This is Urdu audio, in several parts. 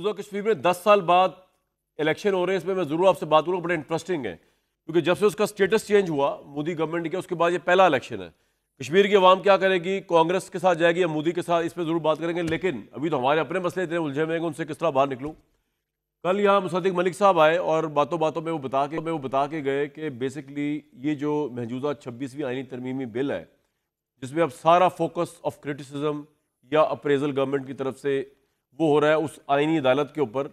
مقبوضہ کشمیر میں 10 سال بعد الیکشن ہو رہے ہیں، اس میں ضرور آپ سے بات کروں گا، بڑا انٹرسٹنگ ہے کیونکہ جب سے اس کا اسٹیٹس چینج ہوا مودی گورنمنٹ کے، اس کے بعد یہ پہلا الیکشن ہے. کشمیر کی عوام کیا کرے گی، کانگریس کے ساتھ جائے گی یا مودی کے ساتھ، اس پہ ضرور بات کریں گے. لیکن ابھی تو ہمارے اپنے مسئلے اتنے الجھے ہوئے ہیں کہ ان سے کس طرح باہر نکلوں. کل یہاں مصدق ملک صاحب آئے اور باتوں باتوں میں وہ بتا کے گئے کہ بیسکلی یہ جو محجوزہ 26ویں آئینی ترمیمی بل ہے، جس میں اب سارا فوکس آف کرٹیسزم یا اپریزل گورنمنٹ کی طرف سے وہ ہو رہا ہے اس آئینی عدالت کے اوپر،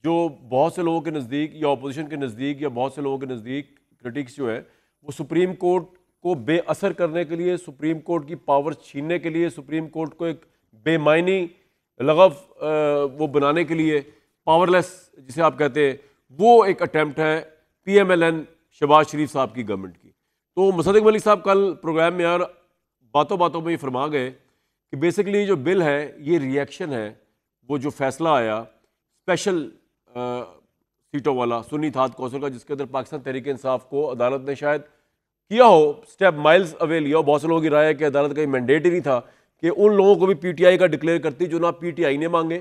جو بہت سے لوگوں کے نزدیک یا اپوزیشن کے نزدیک یا بہت سے لوگوں کے نزدیک کرٹکس جو ہے وہ سپریم کورٹ کو بے اثر کرنے کے لیے، سپریم کورٹ کی پاور چھیننے کے لیے، سپریم کورٹ کو ایک بے معنی لغو وہ بنانے کے لیے، پاور لیس جسے آپ کہتے ہیں، وہ ایک اٹیمپٹ ہے P M L N Shehbaz Sharif صاحب کی گورنمنٹ کی. تو مصدق ملک صاحب کل پروگرام میں اور باتوں باتوں میں یہ فرما گئے کہ بیسکلی جو بل ہے یہ ری ایکشن ہے، وہ جو فیصلہ آیا اسپیشل سیٹوں والا سنی اتحاد کونسل کا، جس کے اندر پاکستان تحریک انصاف کو عدالت نے شاید کیا ہو اسٹیپ مائلز اوے لیا ہو. بہت سے لوگوں کی رائے ہے کہ عدالت کا یہ مینڈیٹ ہی نہیں تھا کہ ان لوگوں کو بھی پی ٹی آئی کا ڈکلیئر کرتی جو نہ پی ٹی آئی نے مانگے،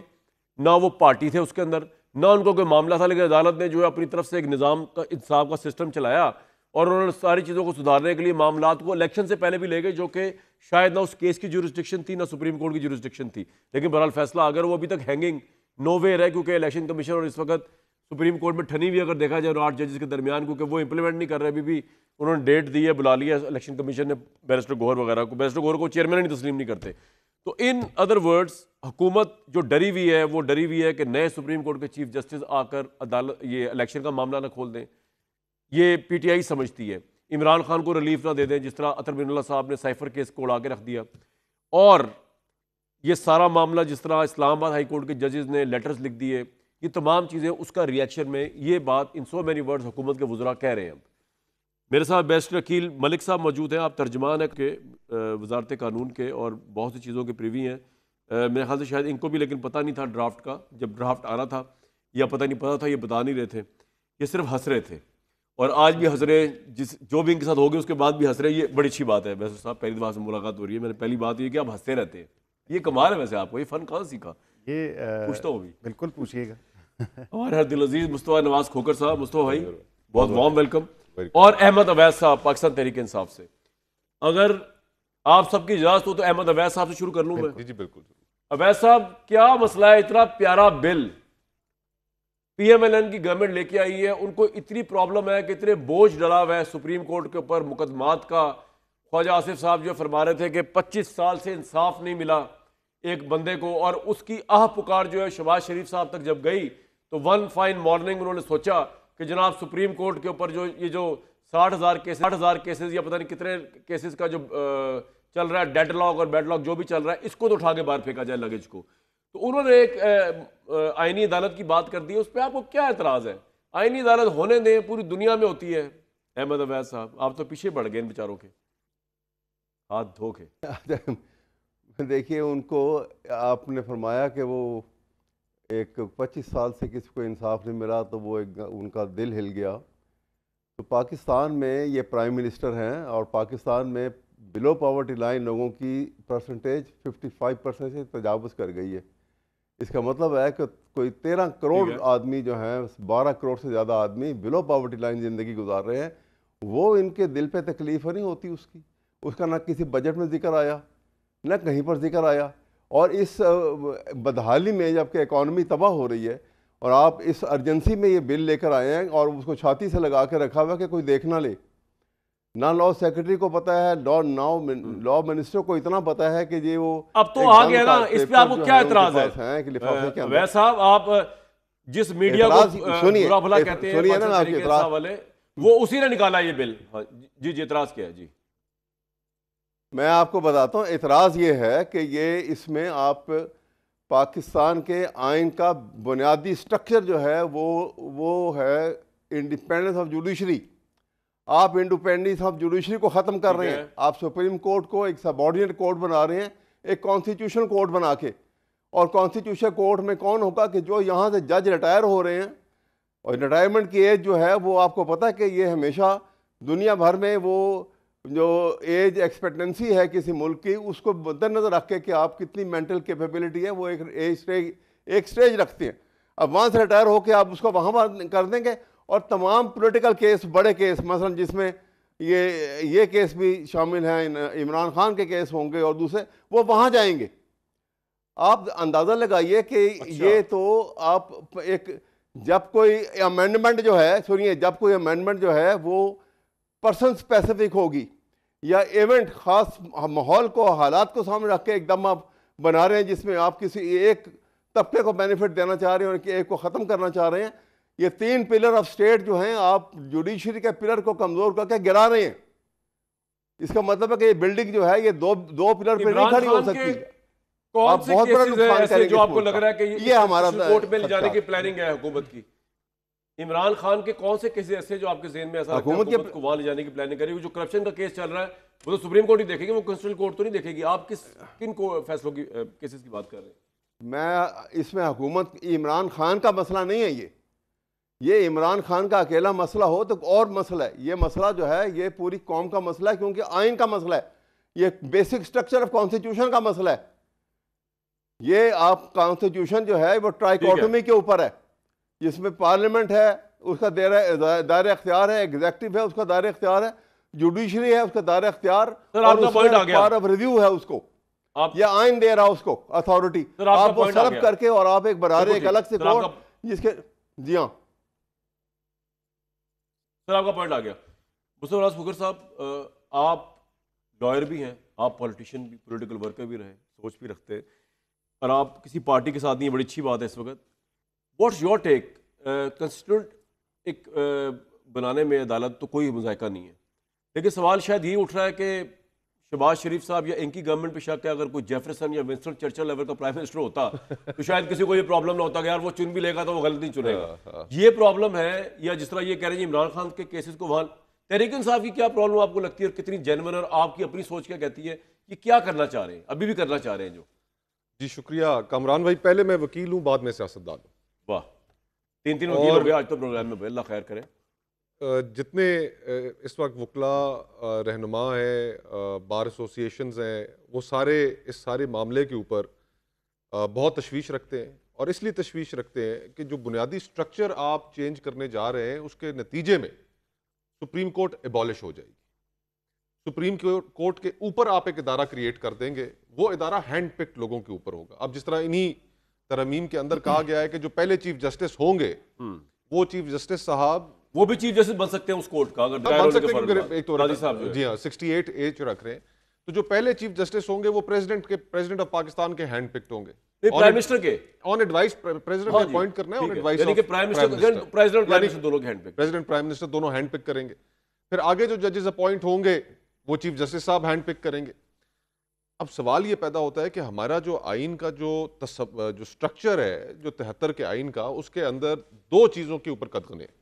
نہ وہ پارٹی تھے اس کے اندر، نہ ان کو کوئی معاملہ تھا. لیکن عدالت نے جو ہے اپنی طرف سے ایک نظام کا انصاف کا سسٹم چلایا اور انہوں نے ساری چیزوں کو سدھارنے کے لیے معاملات کو الیکشن سے پہلے بھی لے گئے، جو کہ شاید نہ اس کیس کی جورسڈکشن تھی نہ سپریم کورٹ کی جورسڈکشن تھی. لیکن بہرحال فیصلہ اگر وہ ابھی تک ہینگنگ نو ویئر ہے، کیونکہ الیکشن کمیشن اور اس وقت سپریم کورٹ میں ٹھنی ہوئی اگر دیکھا جائے 8 ججز کے درمیان، کیونکہ وہ امپلیمنٹ نہیں کر رہے. ابھی بھی انہوں نے ڈیٹ دی ہے، بلا لیا الیکشن کمیشن نے بیرسٹر گوہر وغیرہ کو، بیرسٹر گوہر کو چیئرمین نہیں تسلیم نہیں کرتے. تو ان ادر ورڈز حکومت جو ڈری ہوئی ہے وہ ڈری ہوئی ہے کہ نئے سپریم کورٹ کے چیف جسٹس آ کر عدالت یہ الیکشن کا معاملہ نہ کھول دیں. یہ پی ٹی آئی سمجھتی ہے عمران خان کو ریلیف نہ دے دیں، جس طرح اطہر بن اللہ صاحب نے سائفر کیس کو اڑا کے رکھ دیا. اور یہ سارا معاملہ جس طرح اسلام آباد ہائی کورٹ کے ججز نے لیٹرز لکھ دیے، یہ تمام چیزیں اس کا ری ایکشن میں یہ بات ان سو مینی ورڈز حکومت کے وزراء کہہ رہے ہیں. میرے ساتھ بیرسٹر عقیل ملک صاحب موجود ہیں، آپ ترجمان ہیں کہ وزارت قانون کے اور بہت سی چیزوں کے پریوی ہیں. میرے خیال سے شاید ان کو بھی لیکن پتہ نہیں تھا ڈرافٹ کا، جب ڈرافٹ آ رہا تھا، یا پتہ نہیں پتا تھا، یہ بتا نہیں رہے تھے، یہ صرف ہنس رہے تھے اور آج بھی ہنس رہے، جو بھی ان کے ساتھ ہو گئے اس کے بعد بھی ہنس رہے. یہ بڑی اچھی بات ہے. ویسے صاحب پہلی دفعہ سے ملاقات ہو رہی ہے، میں نے پہلی بات یہ کہ آپ ہنستے رہتے ہیں، یہ کمال ہے. ویسے آپ کو یہ فن کہاں سیکھا؟ یہ پوچھتا ہوں بھی. بالکل پوچھیے گا. ہمارے ہر دل عزیز مصطفیٰ نواز کھوکر صاحب، مصطفیٰ بھائی بہت وارم ویلکم. اور احمد اویس صاحب پاکستان تحریک انصاف سے. اگر آپ سب کی اجازت ہو تو احمد اویس صاحب سے شروع کر لوں میں. جی بالکل. اویس صاحب کیا مسئلہ ہے؟ اتنا پیارا بل پی ایم ایل این کی گورنمنٹ لے کے آئی ہے، ان کو اتنی پرابلم ہے کہ اتنے بوجھ ڈلا ہوا ہے سپریم کورٹ کے اوپر مقدمات کا. خواجہ آصف صاحب جو فرما رہے تھے کہ 25 سال سے انصاف نہیں ملا ایک بندے کو، اور اس کی آہ پکار جو ہے شہباز شریف صاحب تک جب گئی تو ون فائن مارننگ انہوں نے سوچا کہ جناب سپریم کورٹ کے اوپر جو 60,000 کیسز یا پتہ نہیں کتنے کیسز کا جو چل رہا ہے، ڈیڈ لاک اور بیڈ لاک جو بھی چل رہا ہے، اس کو تو اٹھا کے باہر پھینکا جائے لگیج کو. تو انہوں نے ایک آئینی عدالت کی بات کر دی. اس پہ آپ کو کیا اعتراض ہے؟ آئینی عدالت ہونے دیں، پوری دنیا میں ہوتی ہے. احمد اویس صاحب آپ تو پیچھے پڑ گئے ان بیچاروں کے، ہاتھ دھو کے. دیکھیے ان کو آپ نے فرمایا کہ وہ ایک 25 سال سے کسی کو انصاف نہیں ملا تو وہ ان کا دل ہل گیا. تو پاکستان میں یہ پرائم منسٹر ہیں اور پاکستان میں بلو پاورٹی لائن لوگوں کی پرسنٹیج 55% سے تجاوز کر گئی ہے. اس کا مطلب ہے کہ کوئی 13 کروڑ آدمی جو ہیں، 12 کروڑ سے زیادہ آدمی بلو پاورٹی لائن زندگی گزار رہے ہیں. وہ ان کے دل پہ تکلیف نہیں ہوتی اس کا نہ کسی بجٹ میں ذکر آیا نہ کہیں پر ذکر آیا. اور اس بدحالی میں جب کہ اکانومی تباہ ہو رہی ہے اور آپ اس ارجنسی میں یہ بل لے کر آئے ہیں اور اس کو چھاتی سے لگا کے رکھا ہوا کہ کوئی دیکھ نہ لے. نہ لاء سیکرٹری کو پتا ہے، لاء منسٹر کو اتنا پتا ہے کہ یہ وہ اب تو آ گیا نا. اس پہ آپ کو کیا اعتراض ہے؟ اویس صاحب آپ جس میڈیا کو برا بھلا کہتے ہیں پاکستان تحریک انصاف والے، وہ اسی نے نکالا یہ بل. جی اعتراض کیا ہے؟ جی میں آپ کو بتاتا ہوں. اعتراض یہ ہے کہ یہ اس میں آپ پاکستان کے آئین کا بنیادی سٹرکچر جو ہے وہ ہے انڈیپینڈنس آف جوڈیشری. آپ انڈیپینڈنس آف جوڈیشری کو ختم کر رہے ہیں. آپ سپریم کورٹ کو ایک سبارڈینیٹ کورٹ بنا رہے ہیں، ایک کانسٹیٹیوشن کورٹ بنا کے. اور کانسٹیٹیوشن کورٹ میں کون ہوگا کہ جو یہاں سے جج ریٹائر ہو رہے ہیں، اور ریٹائرمنٹ کی ایج جو ہے وہ آپ کو پتہ ہے کہ یہ ہمیشہ دنیا بھر میں وہ جو ایج ایکسپیکٹنسی ہے کسی ملک کی، اس کو مد نظر رکھ کے کہ آپ کتنی مینٹل کیپیبلٹی ہے، وہ ایک سٹیج رکھتے ہیں. اب وہاں سے ریٹائر ہو کے آپ اس کو وہاں کر دیں گے، اور تمام پولیٹیکل کیس، بڑے کیس مثلا جس میں یہ کیس بھی شامل ہیں، عمران خان کے کیس ہوں گے اور دوسرے، وہ وہاں جائیں گے۔ آپ اندازہ لگائیے کہ یہ تو آپ ایک، جب کوئی امینڈمنٹ جو ہے، سنیے، جب کوئی امینڈمنٹ جو ہے وہ پرسن اسپیسیفک ہوگی یا ایونٹ خاص ماحول کو، حالات کو سامنے رکھ کے ایک دم آپ بنا رہے ہیں جس میں آپ کسی ایک طبقے کو بینیفٹ دینا چاہ رہے ہیں اور ایک کو ختم کرنا چاہ رہے ہیں، یہ 3 پلر آف سٹیٹ جو ہیں آپ جوڈیشری کے پلر کو کمزور کر کے گرا رہے ہیں۔ اس کا مطلب ہے کہ یہ بلڈنگ جو ہے یہ دو پلر پہ نہیں کھڑی ہو سکتی۔ کون سے کیسز ہیں ایسے جو آپ کو لگ رہا ہے کہ یہ ہمارا کورٹ میں لے جانے کی پلاننگ ہے حکومت کی؟ عمران خان کے کون سے کیسز ایسے جو آپ کے ذہن میں ایسا لگتا ہے حکومت کو وہاں لے جانے کی پلاننگ کری؟ جو کرپشن کا کیس چل رہا ہے وہ تو سپریم کورٹ ہی دیکھے گی، وہ کنسٹیٹیوشنل کورٹ تو نہیں دیکھے گی۔ آپ کن کو فیصلوں کی کیسز کی بات کر رہے ہیں؟ میں اس میں حکومت، عمران خان کا مسئلہ نہیں ہے، یہ عمران خان کا اکیلا مسئلہ ہو تو اور مسئلہ ہے۔ یہ مسئلہ جو ہے یہ پوری قوم کا مسئلہ ہے، کیونکہ آئین کا مسئلہ ہے، یہ بیسک سٹرکچر آف کانسٹیٹیوشن کا مسئلہ ہے۔ یہ آپ کانسٹیٹیوشن جو ہے وہ ٹرائیکوٹومی کے اوپر ہے، جس میں پارلیمنٹ ہے، اس کا دائرہ اختیار ہے، ایگزیکٹو ہے، اس کا دائرہ اختیار ہے، جوڈیشری ہے، اس کا دائرہ اختیار، اور اس کا پاور آف ریویو ہے، اس کو یہ آئین دے رہا اس کو اتھارٹی۔ آپ وہ سلب کر کے اور آپ ایک بنا رہے ایک الگ سے کورٹ جس کے، جی ہاں سر آپ کا پوائنٹ آ گیا۔ مصطفیٰ نواز کھوکھر صاحب، آپ لائر بھی ہیں، آپ پولیٹیشین بھی، پولیٹیکل ورکر بھی رہے، سوچ بھی رکھتے ہیں، اور آپ کسی پارٹی کے ساتھ نہیں ہیں، بڑی اچھی بات ہے اس وقت۔ What's your take? کنسٹیٹیوٹ ایک بنانے میں عدالت تو کوئی مذائقہ نہیں ہے، لیکن سوال شاید یہ اٹھ رہا ہے کہ شہباز شریف صاحب یا ان کی گورنمنٹ پہ شک ہے، اگر کوئی جیفرسن یا ونسٹن چرچل لیول کا پرائم منسٹر ہوتا تو شاید کسی کو یہ پرابلم نہ ہوتا کہ یار وہ چن بھی لے گا تو وہ غلط نہیں چنے گا۔ یہ پرابلم ہے، یا جس طرح یہ کہہ رہے ہیں عمران خان کے کیسز کو وہاں، تحریک انصاف کی کیا پرابلم آپ کو لگتی ہے اور کتنی جینون، اور آپ کی اپنی سوچ کیا کہتی ہے کہ کیا کرنا چاہ رہے ہیں، ابھی بھی کرنا چاہ رہے ہیں جو؟ جی شکریہ کامران بھائی، پہلے میں وکیل ہوں، بعد میں سیاستدان ہوں۔ واہ، 3 وکیل ہو گیا آج تو پروگرام میں، اللہ خیر کرے۔ جتنے اس وقت وکلاء، رہنما ہیں، بار ایسوسیشنز ہیں، وہ سارے اس سارے معاملے کے اوپر بہت تشویش رکھتے ہیں، اور اس لیے تشویش رکھتے ہیں کہ جو بنیادی سٹرکچر آپ چینج کرنے جا رہے ہیں اس کے نتیجے میں سپریم کورٹ ایبالش ہو جائے گی۔ سپریم کورٹ کے اوپر آپ ایک ادارہ کریٹ کر دیں گے، وہ ادارہ ہینڈ پکڈ لوگوں کے اوپر ہوگا۔ اب جس طرح انہی ترمیم کے اندر کہا گیا ہے کہ جو پہلے چیف جسٹس ہوں گے وہ چیف جسٹس صاحب، وہ بھی چیف جسٹس بن سکتے ہیں اس کورٹ کا، اگر بن سکتے ہیں، ایک تو جی ہاں 68 ایج رکھ رہے ہیں، تو جو پہلے چیف جسٹس ہوں گے وہ پریزیڈنٹ آف پاکستان کے ہینڈ پکڈ ہوں گے، پرائم منسٹر کے آن ایڈوائس، پریزیڈنٹ نے اپوائنٹ کرنا ہے، آن ایڈوائس یعنی کہ پرائم منسٹر، پریزیڈنٹ دونوں کے ہینڈ پک، پریزیڈنٹ پرائم منسٹر دونوں ہینڈ پک کریں گے۔ پھر آگے جو ججز اپوائنٹ ہوں گے وہ چیف جسٹس صاحب ہینڈ پک کریں گے۔ اب سوال یہ پیدا ہوتا ہے کہ ہمارا جو آئین کا جو سٹرکچر ہے، جو 73 کے آئین کا، اس کے اندر 2 چیزوں کے اوپر قدغن ہے۔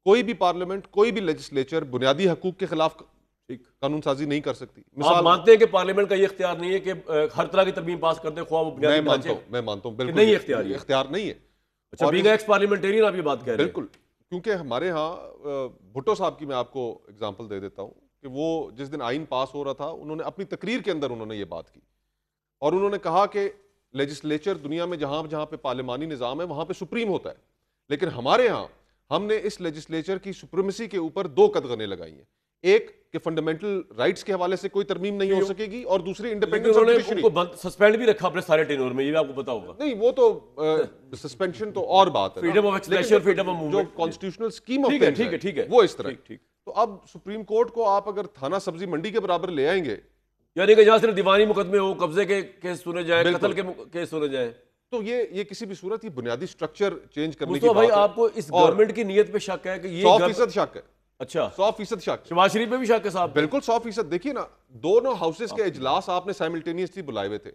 کوئی بھی پارلیمنٹ، کوئی بھی لیجسلیچر بنیادی حقوق کے خلاف قانون سازی نہیں کر سکتی۔ آپ مانتے ہیں کہ پارلیمنٹ کا یہ اختیار نہیں ہے کہ ہر طرح کی ترمیم پاس کر دے، خواہ وہ بنیادی ڈھانچے؟ میں مانتا ہوں بالکل نہیں، اختیار نہیں ہے۔ اچھا، بینگ ایکس پارلیمنٹیرین آپ یہ بات کہہ رہے ہیں؟ بالکل، کیونکہ ہمارے ہاں بھٹو صاحب کی میں آپ کو اگزامپل دے دیتا ہوں کہ وہ جس دن آئین پاس ہو رہا تھا، انہوں نے اپنی تقریر کے اندر انہوں نے یہ بات کی، اور انہوں نے کہا کہ لیجسلیچر دنیا میں جہاں پہ پارلیمانی نظام ہے وہاں پہ سپریم ہوتا ہے، لیکن ہمارے ہاں ہم نے اس لیجسلیچر کی سپریمیسی کے اوپر 2 قدغنیں لگائی ہیں۔ ایک کہ فنڈامنٹل رائٹس کے حوالے سے کوئی ترمیم نہیں ہو سکے گی، اور دوسری انڈیپینڈنس آف جوڈیشری۔ ان کو سسپینڈ بھی رکھا اپنے سارے ٹینور میں، یہ بھی آپ کو پتا ہوگا۔ نہیں، وہ تو سسپینشن تو اور بات ہے، freedom of expression, freedom of movement, جو کانسٹیٹیوشنل اسکیم آف تھنگز ہے ٹھیک ہے، وہ اس طرح۔ تو اب سپریم کورٹ کو آپ اگر تھانہ سبزی منڈی کے برابر لے آئیں گے، یعنی کہ جہاں صرف دیوانی مقدمے ہو، قبضے کے کیس سنے جائیں، قتل کے کیس سنے جائیں، تو یہ کسی بھی صورت یہ بنیادی سٹرکچر چینج کرنے کی مصطفیٰ بات ہے۔ بھائی، آپ کو اس گورنمنٹ کی نیت پہ شک ہے کہ یہ 100% شک ہے۔ اچھا، 100% شک، شہباز شریف پہ بھی شک ہے صاحب؟ بالکل 100%۔ دیکھیے نا، دونوں ہاؤسز کے اجلاس آپ نے سائملٹینیسلی بلائے ہوئے تھے،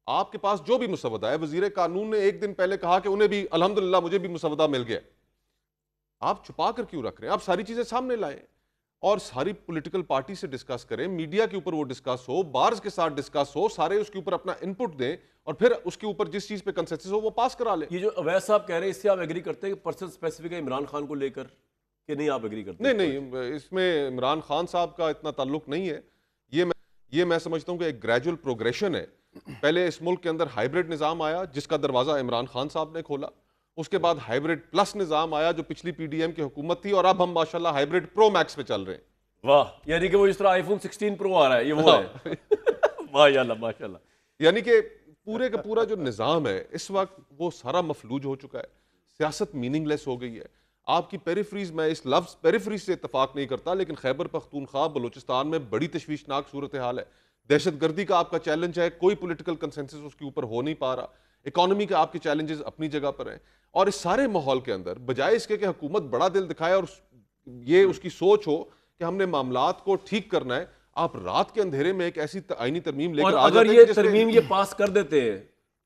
آپ کے پاس جو بھی مسودہ ہے، وزیر قانون نے ایک دن پہلے کہا کہ انہیں بھی الحمدللہ مجھے بھی مسودہ مل گیا۔ آپ چھپا کر کیوں رکھ رہے ہیں؟ آپ ساری چیزیں سامنے لائیں اور ساری پولیٹیکل پارٹی سے ڈسکس کریں، میڈیا کے اوپر وہ ڈسکس ہو، بارز کے ساتھ ڈسکس ہو، سارے اس کے اوپر اپنا انپٹ دیں، اور پھر اس کے اوپر جس چیز پہ کنسنسس ہو وہ پاس کرا لیں۔ یہ جو اویس صاحب کہہ رہے ہیں، اس سے آپ ایگری کرتے ہیں کہ پرسن اسپیسیفک ہے عمران خان کو لے کر، کہ نہیں آپ ایگری کرتے ہیں؟ نہیں، اس میں عمران خان صاحب کا اتنا تعلق نہیں ہے۔ یہ میں سمجھتا ہوں کہ ایک گریجول پروگریشن ہے۔ پہلے اس ملک کے اندر ہائیبرڈ نظام آیا جس کا دروازہ عمران خان صاحب نے کھولا، اس کے بعد ہائیبریڈ پلس نظام آیا جو پچھلی پی ڈی ایم کی حکومت تھی, اور اب ہم ماشاءاللہ ہائیبریڈ پرو میکس پہ چل رہے ہیں. واہ, یعنی کہ وہ جس طرح آئی فون 16 پرو آ رہا ہے, یہ وہ ہے. ماشاءاللہ ماشاءاللہ. یعنی کہ پورے کا پورا جو نظام ہے اس وقت وہ سارا مفلوج ہو چکا ہے, سیاست میننگ لیس ہو گئی ہے. آپ کی پیریفریز, میں اس لفظ پیریفریز سے اتفاق نہیں کرتا, لیکن خیبر پختونخوا بلوچستان میں بڑی تشویشناک صورتحال ہے. دہشت گردی کا آپ کا چیلنج ہے, کوئی پولیٹیکل کنسنسس اس کے اوپر ہو نہیں پا رہا. اکانومی کے آپ کے چیلنجز اپنی جگہ پر ہیں, اور اس سارے ماحول کے اندر بجائے اس کے کہ حکومت بڑا دل دکھائے اور یہ اس کی سوچ ہو کہ ہم نے معاملات کو ٹھیک کرنا ہے, آپ رات کے اندھیرے میں ایک ایسی آئینی ترمیم لے کر آ اور جاتے اگر ہیں یہ ترمیم یہ پاس کر دیتے ہیں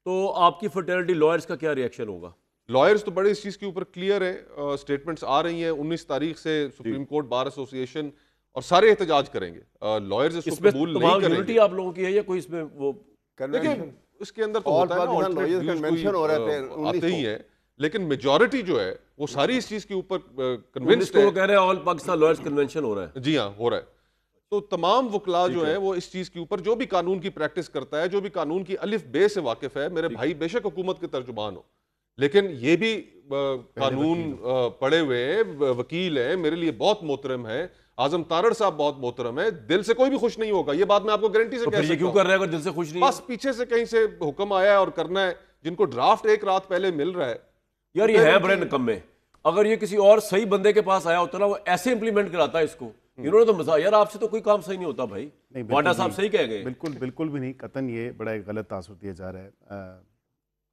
تو آپ کی فرٹرنٹی لائرز کا کیا ری ایکشن ہوگا؟ لائرز تو بڑے اس چیز کے اوپر کلیئر ہیں, اسٹیٹمنٹس آ رہی ہیں. 19 تاریخ سے سپریم کورٹ بار ایسوسی ایشن اور سارے احتجاج کریں گے. لائرز اس کو قبول نہیں کریں گے. یونٹی آپ لوگوں کی ہے یا کوئی اس میں وہ دیکھیں اس کے اندر تو ہوتا ہے نا کنونشن ہو رہے تھے آتے ہی ہیں, لیکن میجورٹی جو ہے وہ ساری اس چیز کے اوپر کنونسڈ ہے. وہ کہہ رہے ہیں آل پاکستان لائرز کنونشن ہو رہا ہے. جی ہاں, ہو رہا ہے. تو تمام وکلاء جو ہیں وہ اس چیز کے اوپر, جو بھی قانون کی پریکٹس کرتا ہے, جو بھی قانون کی الف بے سے واقف ہے, میرے بھائی بے شک حکومت کے ترجمان ہو, لیکن یہ بھی قانون پڑھے ہوئے ہیں, وکیل ہیں, میرے لیے بہت محترم ہے. اعظم تارڑ صاحب بہت محترم ہے, دل سے کوئی بھی خوش نہیں ہوگا, یہ بات میں آپ کو گارنٹی سے کہہ سکتا ہوں. کیوں کر رہے ہیں اگر دل سے خوش نہیں؟ بس پیچھے سے کہیں سے حکم آیا ہے اور کرنا ہے. جن کو ڈرافٹ ایک رات پہلے مل رہا ہے, یار یہ ہے بڑے نکمے. اگر یہ کسی اور صحیح بندے کے پاس آیا ہوتا نا, وہ ایسے امپلیمنٹ کراتا ہے اس کو. انہوں نے تو مزہ, یار آپ سے تو کوئی کام صحیح نہیں ہوتا بھائی. واڈا صاحب صحیح کہہ گئے. بالکل بھی نہیں, قطعاً یہ بڑا ایک غلط تاثر دیا جا رہا ہے.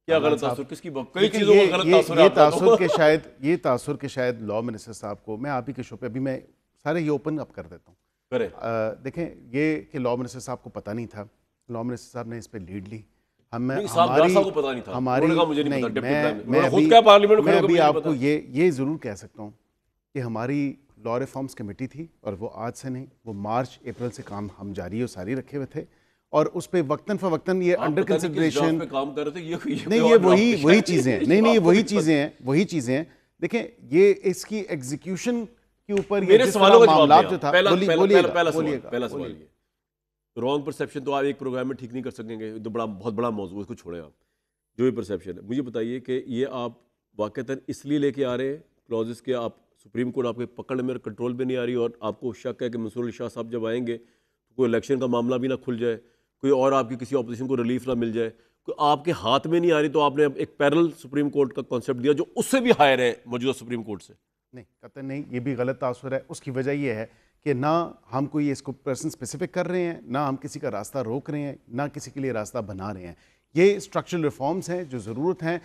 کیا غلط تاثر؟ کس کی بات؟ کئی چیزوں کا غلط تاثر ہے. یہ تاثر کہ شاید لا منسٹر صاحب کو, میں آپ ہی کے شو پہ ابھی میں سارے یہ اوپن اپ کر دیتا ہوں. دیکھیں یہ کہ لا منسٹر صاحب کو پتہ نہیں تھا, لا منسٹر صاحب نے اس پہ لیڈ لی. میں ابھی آپ کو یہ ضرور کہہ سکتا ہوں کہ ہماری لا ریفارمز کمیٹی تھی, اور وہ آج سے نہیں, وہ مارچ اپریل سے کام ہم جاری و ساری رکھے ہوئے تھے, اور اس پہ وقتاً فوقتاً یہ انڈر کنسیڈریشن نہیں, یہ وہی چیزیں ہیں. نہیں یہ وہی چیزیں ہیں. دیکھیں یہ اس کی ایگزیکیوشن کے اوپر میرے سوالوں کا معاملات جو تھا, پہلا سوال یہ رانگ پرسیپشن تو آپ ایک پروگرام میں ٹھیک نہیں کر سکیں گے, تو بہت بڑا موضوع ہے, اس کو چھوڑیں آپ. جو بھی پرسیپشن ہے, مجھے بتائیے کہ یہ آپ واقعتاً اس لیے لے کے آ رہے ہیں کلوزز کے, آپ سپریم کورٹ آپ کے پکڑ میں کنٹرول میں نہیں آ رہی, اور آپ کو شک ہے کہ منصور علی شاہ صاحب جب آئیں گے تو کوئی الیکشن کا معاملہ بھی نہ کھل جائے, کوئی اور آپ کی کسی اپوزیشن کو ریلیف نہ مل جائے, کوئی آپ کے ہاتھ میں نہیں آ رہی, تو آپ نے ایک پیرل سپریم کورٹ کا کانسیپٹ دیا جو اس سے بھی ہائر ہے موجودہ سپریم کورٹ سے. نہیں قطعاً نہیں, یہ بھی غلط تاثر ہے. اس کی وجہ یہ ہے کہ نہ ہم کوئی اس کو پرسن اسپیسیفک کر رہے ہیں, نہ ہم کسی کا راستہ روک رہے ہیں, نہ کسی کے لیے راستہ بنا رہے ہیں. یہ اسٹرکچرل ریفارمز ہیں جو ضرورت ہیں,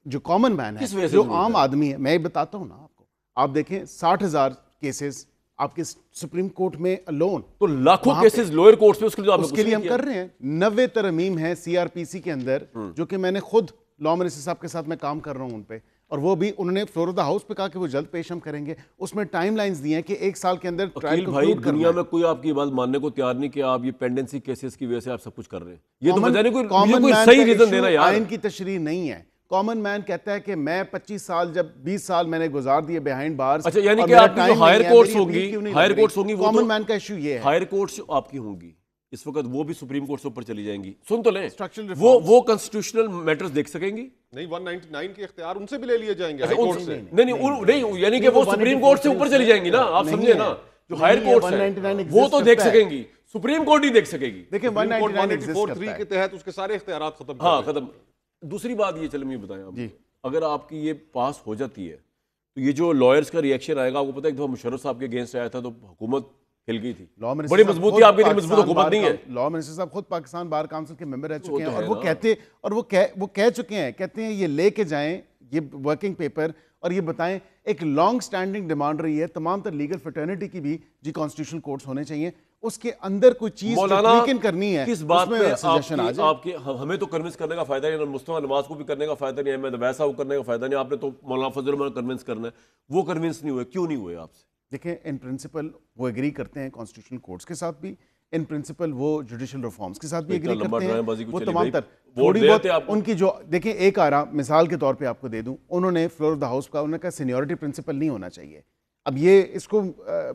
جو کامن مین ہے, جو عام آدمی ہے. میں بتاتا ہوں نا آپ کو, آپ دیکھیں 60,000 کیسز آپ کے سپریم کورٹ میں الون, تو لاکھوں کیسز لوئر کورٹس میں, اس کے لیے ہم کر رہے ہیں. 90 ترمیم ہیں سی آر پی سی کے اندر, جو کہ میں نے خود لا منسٹر صاحب کے ساتھ میں کام کر رہا ہوں ان پہ, اور وہ بھی انہوں نے فلور آف دا ہاؤس پہ کہا کہ وہ جلد پیش ہم کریں گے. اس میں ٹائم لائنز دی ہیں کہ 1 سال کے اندر ٹرائل بھائی دنیا میں کوئی آپ کی بات ماننے کو تیار نہیں کہ آپ یہ پینڈنسی کیسز کی وجہ سے آپ سب کچھ کر رہے ہیں. یہ تو وجہ نہیں, کوئی صحیح ریزن دینا یار. آئین کی تشریح نہیں ہے. کامن مین کہتا ہے کہ میں 25 سال جب 20 سال میں نے گزار دیے بیہائنڈ بارز. اچھا یعنی کہ آپ کی جو ہائر کورٹس ہوں گی, کامن مین کا ایشو یہ ہے. ہائر کورٹس آپ کی ہوں گی اس وقت, وہ بھی سپریم کورٹ سے اوپر چلی جائیں گی. سن تو لیں, وہ کنسٹیٹیوشنل میٹرز دیکھ سکیں گی. نہیں 199 کے اختیار ان سے بھی لے لیے جائیں گے. نہیں یعنی کہ وہ سپریم کورٹ سے اوپر چلی جائیں گی نا, آپ سمجھے نا. جو ہائر کورٹس ہیں وہ تو دیکھ سکیں گی, سپریم کورٹ نہیں دیکھ سکے گی. دیکھیں 194(3) کے تحت اس کے سارے اختیارات ختم. ہاں ختم. دوسری بات یہ, چلیں مجھے بتائیں آپ, اگر آپ کی یہ پاس ہو جاتی ہے تو یہ جو لائرز کا ری ایکشن آئے گا, آپ کو پتہ ہے ایک دفعہ مشرف صاحب کے اگینسٹ آیا تھا تو حکومت ہل گئی تھی. بڑی مضبوطی آپ کے لیے, مضبوط حکومت نہیں ہے. لا منسٹر صاحب خود پاکستان بار کونسل کے ممبر رہ چکے ہیں, اور وہ کہہ چکے ہیں, کہتے ہیں یہ لے کے جائیں یہ ورکنگ پیپر, اور یہ بتائیں ایک لانگ سٹینڈنگ ڈیمانڈ رہی ہے تمام تر لیگل فرٹرنیٹی کی بھی, جی کانسٹیٹیوشنل کورٹس ہونے چاہیے. اس کے اندر کوئی چیز لیکن کرنی ہے, کس بات پہ آپ کے, ہمیں تو کنونس کرنے کا فائدہ نہیں, مصطفیٰ نواز کو بھی کرنے کا فائدہ نہیں, احمد ویسا کو کرنے کا فائدہ نہیں. آپ نے تو مولانا فضل الرحمان کنونس کرنا ہے, وہ کنونس نہیں ہوئے. کیوں نہیں ہوئے آپ سے؟ دیکھیں ان پرنسپل وہ ایگری کرتے ہیں کانسٹیٹیوشنل کورٹس کے ساتھ بھی, ان پرنسپل وہ جوڈیشل ریفارمز کے ساتھ بھی ایگری کرتے ہیں. وہ تمام تر تھوڑی بہت ان کی جو, دیکھیں ایک آرا مثال کے طور پہ آپ کو دے دوں, انہوں نے فلور آف دا ہاؤس کا, انہوں نے کہا سینیورٹی پرنسپل نہیں ہونا چاہیے. اب یہ اس کو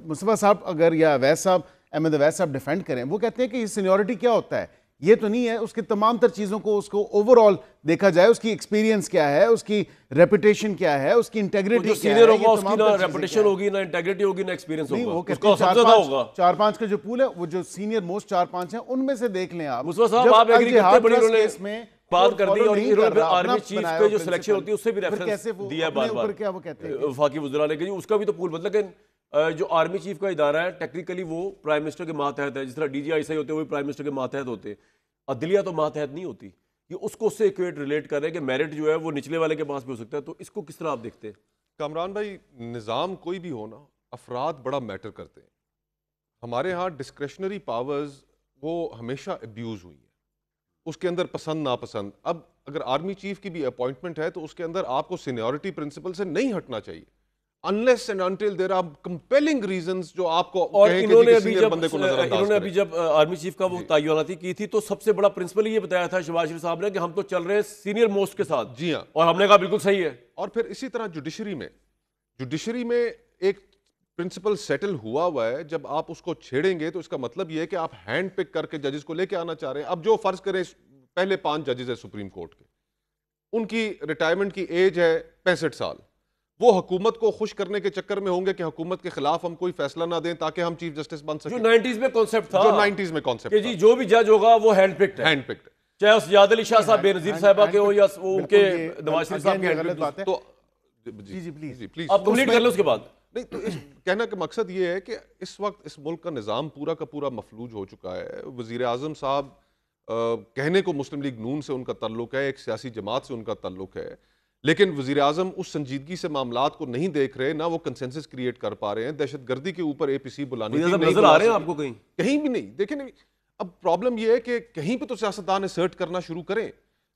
مصطفیٰ صاحب اگر یا اویس صاحب, احمد اویس صاحب ڈیفینڈ کریں, وہ کہتے ہیں کہ یہ سینیورٹی کیا ہوتا ہے, یہ تو نہیں ہے. اس کے تمام تر چیزوں کو اس کو اوور آل دیکھا جائے, اس کی ایکسپیرینس کیا ہے, اس کی ریپوٹیشن کیا ہے, اس کی انٹیگریٹی کیا ہے. سینئر ہوگا اس کی نہ ریپوٹیشن ہوگی نہ انٹیگریٹی ہوگی نہ ایکسپیرینس ہوگا, اس کا سب سے زیادہ ہوگا. 4-5 کا جو پول ہے وہ جو سینئر موسٹ 4-5 ہیں ان میں سے دیکھ لیں آپ. مصطفیٰ صاحب آپ ایگری کرتے بڑی انہوں نے بات کر دی, اور انہوں نے آرمی چیف کے جو سلیکشن ہوتی ہے اس سے بھی ریفرنس دیا ہے بار بار وفاقی وزراء نے, کہ اس کا بھی تو پول مطلب کہ جو آرمی چیف کا ادارہ ہے ٹیکنیکلی وہ پرائم منسٹر کے ماتحت ہے, جس طرح ڈی جی آئی سی ہوتے ہیں وہ پرائم منسٹر کے ماتحت ہوتے ہیں. عدلیہ تو ماتحت نہیں ہوتی, یہ اس کو اس سے ایکویٹ ریلیٹ کر رہے ہیں کہ میرٹ جو ہے وہ نچلے والے کے پاس بھی ہو سکتا ہے. تو اس کو کس طرح آپ دیکھتے ہیں؟ کامران بھائی, نظام کوئی بھی ہونا, افراد بڑا میٹر کرتے ہیں. ہمارے ہاں ڈسکریشنری پاورز وہ ہمیشہ ابیوز ہوئی ہیں, اس کے اندر پسند ناپسند. اب اگر آرمی چیف کی بھی اپوائنٹمنٹ ہے تو اس کے اندر آپ کو سینیورٹی پرنسپل سے نہیں ہٹنا چاہیے unless and until there are compelling reasons جو آپ کو اور کہیں انہوں کہ نے کسی سینئر بندے کو نظر انداز کریں. ابھی جب آرمی چیف کا وہ تعیناتی کی تھی تو سب سے بڑا پرنسپل یہ بتایا تھا شہباز شریف صاحب نے کہ ہم تو چل رہے ہیں سینئر موسٹ کے ساتھ. جی ہاں, اور ہم نے کہا بالکل صحیح ہے. اور پھر اسی طرح جوڈیشری میں ایک پرنسپل سیٹل ہوا ہے. جب آپ اس کو چھیڑیں گے تو اس کا مطلب یہ ہے کہ آپ ہینڈ پک کر کے ججز کو لے کے آنا چاہ رہے ہیں. اب جو فرض کریں پہلے 5 ججز ہیں سپریم کورٹ کے, ان کی ریٹائرمنٹ کی ایج ہے 65 سال. وہ حکومت کو خوش کرنے کے چکر میں ہوں گے کہ حکومت کے خلاف ہم کوئی فیصلہ نہ دیں تاکہ ہم چیف جسٹس بن سکیں. جو 90s میں کانسیپٹ تھا, جو 90s میں کانسیپٹ کہ جی جو بھی جج ہوگا وہ ہینڈ پکڈ ہے, ہینڈ پکڈ, چاہے اس سجاد علی شاہ صاحب بے نظیر صاحبہ کے ہوں یا ان کے نواز شریف صاحب کے غلط بات ہے. تو جی پلیز آپ کمپلیٹ کر لیں اس کے بعد. نہیں تو کہنا کہ مقصد یہ ہے کہ اس وقت اس ملک کا نظام پورا کا پورا مفلوج ہو چکا ہے. وزیر اعظم صاحب کہنے کو مسلم لیگ نون سے ان کا تعلق ہے, ایک سیاسی جماعت سے ان کا تعلق ہے, لیکن وزیر اعظم اس سنجیدگی سے معاملات کو نہیں دیکھ رہے, نہ وہ کنسنسس کریٹ کر پا رہے ہیں. دہشت گردی کے اوپر APC بلانی تھی, نظر آ رہے ہیں آپ کو کہیں؟ کہیں بھی نہیں. دیکھیں اب پرابلم یہ ہے کہ کہیں پہ تو سیاستدان اسرٹ کرنا شروع کریں,